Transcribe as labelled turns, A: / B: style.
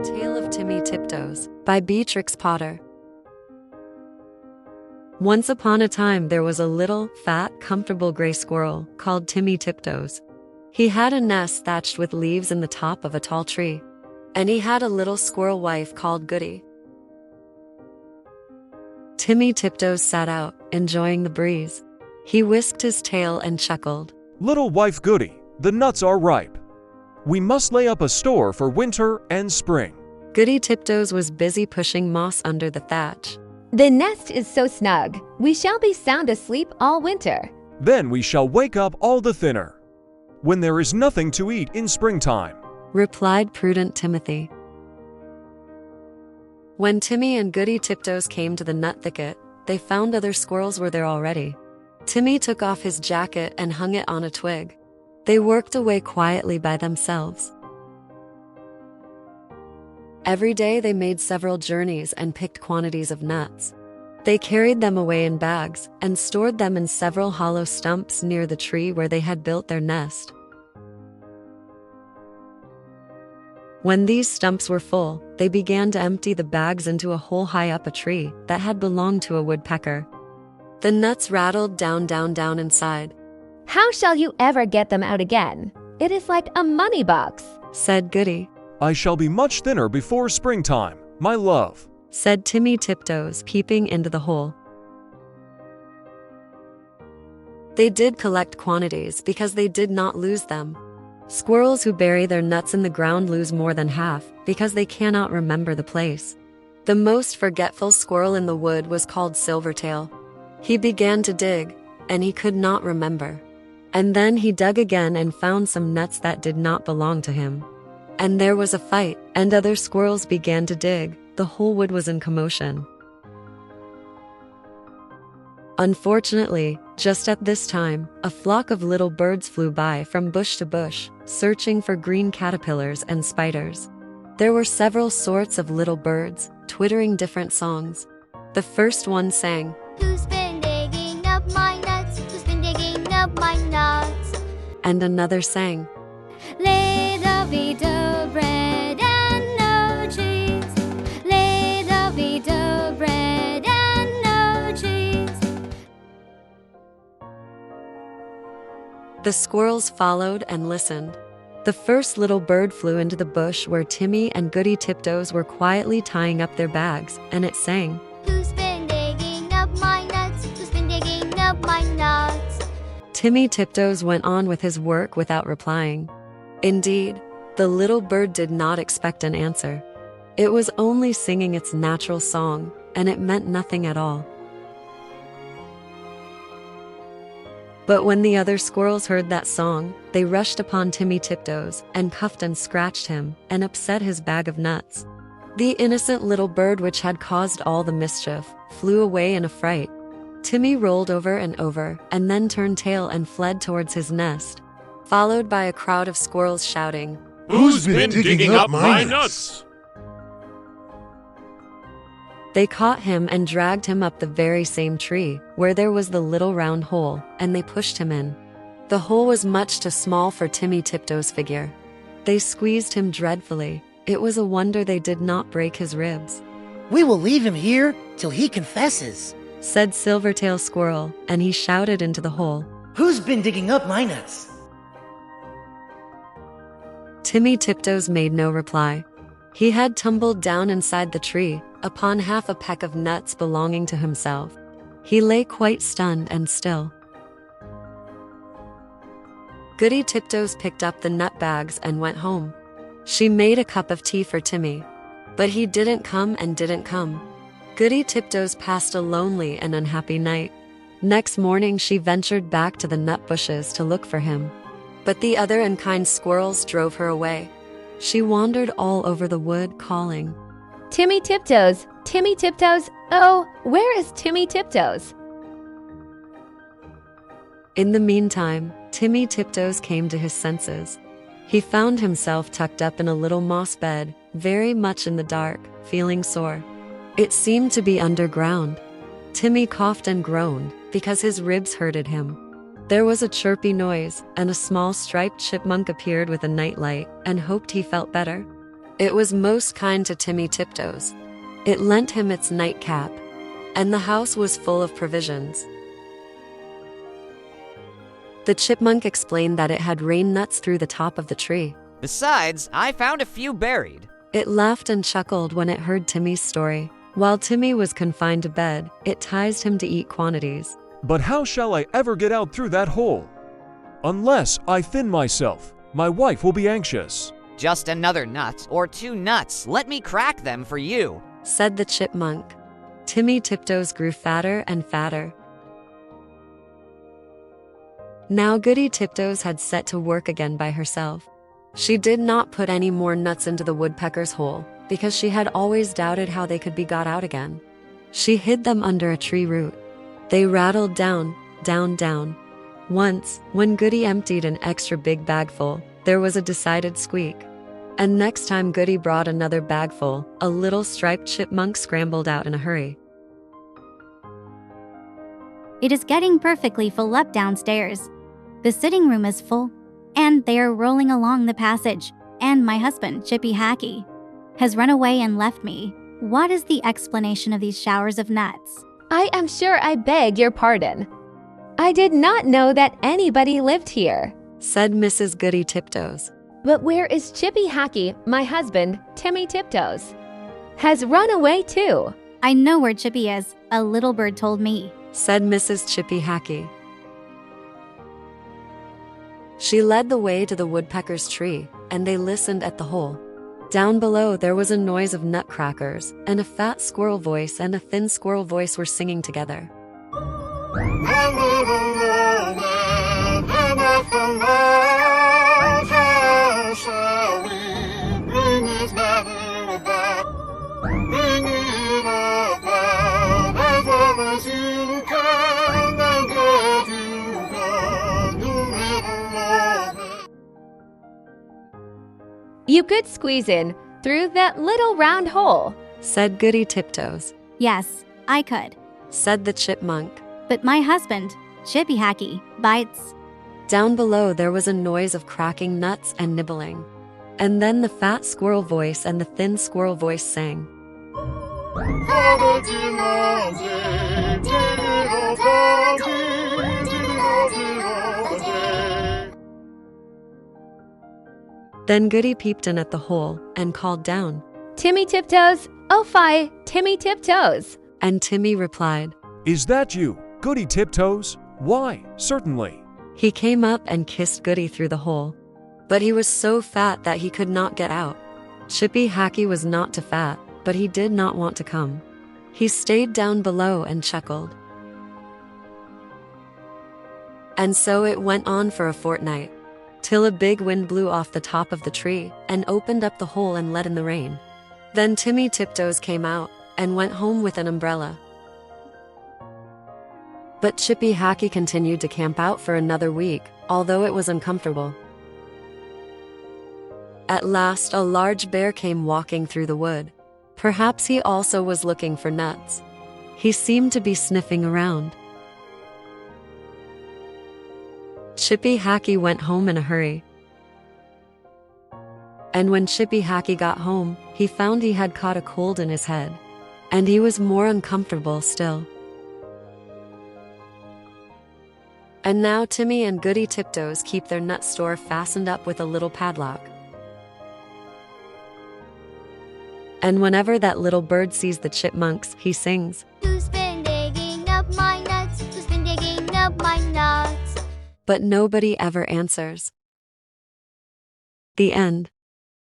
A: Tale of Timmy Tiptoes by Beatrix Potter. Once upon a time there was a little, fat, comfortable gray squirrel called Timmy Tiptoes. He had a nest thatched with leaves in the top of a tall tree. And he had a little squirrel wife called Goody. Timmy Tiptoes sat out, enjoying the breeze. He whisked his tail and chuckled.
B: "Little wife Goody, the nuts are ripe. We must lay up a store for winter and spring."
A: Goody Tiptoes was busy pushing moss under the thatch.
C: "The nest is so snug, we shall be sound asleep all winter."
B: "Then we shall wake up all the thinner when there is nothing to eat in springtime,"
A: replied prudent Timothy. When Timmy and Goody Tiptoes came to the nut thicket, they found other squirrels were there already. Timmy took off his jacket and hung it on a twig. They worked away quietly by themselves. Every day they made several journeys and picked quantities of nuts. They carried them away in bags and stored them in several hollow stumps near the tree where they had built their nest. When these stumps were full, they began to empty the bags into a hole high up a tree that had belonged to a woodpecker. The nuts rattled down inside.
C: "How shall you ever get them out again? It is like a money box,"
A: said Goody.
B: "I shall be much thinner before springtime, my love,"
A: said Timmy Tiptoes, peeping into the hole. They did collect quantities because they did not lose them. Squirrels who bury their nuts in the ground lose more than half because they cannot remember the place. The most forgetful squirrel in the wood was called Silvertail. He began to dig, and he could not remember. And then he dug again and found some nuts that did not belong to him. And there was a fight, and other squirrels began to dig. The whole wood was in commotion. Unfortunately, just at this time, a flock of little birds flew by from bush to bush, searching for green caterpillars and spiders. There were several sorts of little birds, twittering different songs. The first one sang,
D: "Who's been digging up my nuts? Who's been digging up my nuts?"
A: And another sang,
D: "Little bread and no cheese. Little bread and no cheese."
A: The squirrels followed and listened. The first little bird flew into the bush where Timmy and Goody Tiptoes were quietly tying up their bags, and it sang,
D: "Who's been digging up my nuts? Who's been digging up my nuts?"
A: Timmy Tiptoes went on with his work without replying. Indeed, the little bird did not expect an answer. It was only singing its natural song, and it meant nothing at all. But when the other squirrels heard that song, they rushed upon Timmy Tiptoes and cuffed and scratched him and upset his bag of nuts. The innocent little bird which had caused all the mischief flew away in a fright. Timmy rolled over and then turned tail and fled towards his nest, followed by a crowd of squirrels shouting,
E: "Who's been digging up my nuts?"
A: They caught him and dragged him up the very same tree where there was the little round hole, and they pushed him in. The hole was much too small for Timmy Tiptoes' figure. They squeezed him dreadfully. It was a wonder they did not break his ribs.
F: "We will leave him here till he confesses,"
A: said Silvertail Squirrel, and he shouted into the hole,
F: "Who's been digging up my nuts?"
A: Timmy Tiptoes made no reply. He had tumbled down inside the tree, upon half a peck of nuts belonging to himself. He lay quite stunned and still. Goody Tiptoes picked up the nut bags and went home. She made a cup of tea for Timmy, but he didn't come and didn't come. Goody Tiptoes passed a lonely and unhappy night. Next morning she ventured back to the nut bushes to look for him, but the other unkind squirrels drove her away. She wandered all over the wood calling,
C: "Timmy Tiptoes! Timmy Tiptoes! Oh, where is Timmy Tiptoes?"
A: In the meantime, Timmy Tiptoes came to his senses. He found himself tucked up in a little moss bed, very much in the dark, feeling sore. It seemed to be underground. Timmy coughed and groaned because his ribs hurted him. There was a chirpy noise, and a small striped chipmunk appeared with a nightlight and hoped he felt better. It was most kind to Timmy Tiptoes. It lent him its nightcap, and the house was full of provisions. The chipmunk explained that it had rain nuts through the top of the tree.
G: Besides, I found a few buried.
A: It laughed and chuckled when it heard Timmy's story. While Timmy was confined to bed, it teased him to eat quantities.
B: But how shall I ever get out through that hole? Unless I thin myself, my wife will be anxious.
G: Just another nut or 2 nuts. Let me crack them for you,
A: said the chipmunk. Timmy Tiptoes grew fatter and fatter. Now Goody Tiptoes had set to work again by herself. She did not put any more nuts into the woodpecker's hole, because she had always doubted how they could be got out again. She hid them under a tree root. They rattled down, down, down. Once, when Goody emptied an extra big bagful, there was a decided squeak. And next time Goody brought another bagful, a little striped chipmunk scrambled out in a hurry.
H: It is getting perfectly full up downstairs. The sitting room is full, and they are rolling along the passage, and my husband, Chippy Hackey, has run away and left me. What is the explanation of these showers of nuts?
C: I am sure I beg your pardon. I did not know that anybody lived here,
A: said Mrs. Goody Tiptoes.
C: But where is Chippy Hackey, my husband, Timmy Tiptoes? Has run away too.
H: I know where Chippy is. A little bird told me,
A: said Mrs. Chippy Hackey. She led the way to the woodpecker's tree, and they listened at the hole. Down below there was a noise of nutcrackers, and a fat squirrel voice and a thin squirrel voice were singing together.
C: You could squeeze in through that little round hole,
A: said Goody Tiptoes.
H: Yes, I could,
A: said the chipmunk.
H: But my husband, Chippy Hackey, bites.
A: Down below there was a noise of cracking nuts and nibbling. And then the fat squirrel voice and the thin squirrel voice sang. Then Goody peeped in at the hole and called down,
C: Timmy Tiptoes, oh fie, Timmy Tiptoes.
A: And Timmy replied,
B: Is that you, Goody Tiptoes? Why, certainly.
A: He came up and kissed Goody through the hole. But he was so fat that he could not get out. Chippy Hackey was not too fat, but he did not want to come. He stayed down below and chuckled. And so it went on for a fortnight, till a big wind blew off the top of the tree and opened up the hole and let in the rain. Then Timmy Tiptoes came out and went home with an umbrella. But Chippy Hackey continued to camp out for another week, although it was uncomfortable. At last, a large bear came walking through the wood. Perhaps he also was looking for nuts. He seemed to be sniffing around. Chippy Hackey went home in a hurry. And when Chippy Hackey got home, he found he had caught a cold in his head. And he was more uncomfortable still. And now Timmy and Goody Tiptoes keep their nut store fastened up with a little padlock. And whenever that little bird sees the chipmunks, he sings,
D: Who's been digging up my nuts? Who's been digging up my nuts?
A: But nobody ever answers. The end.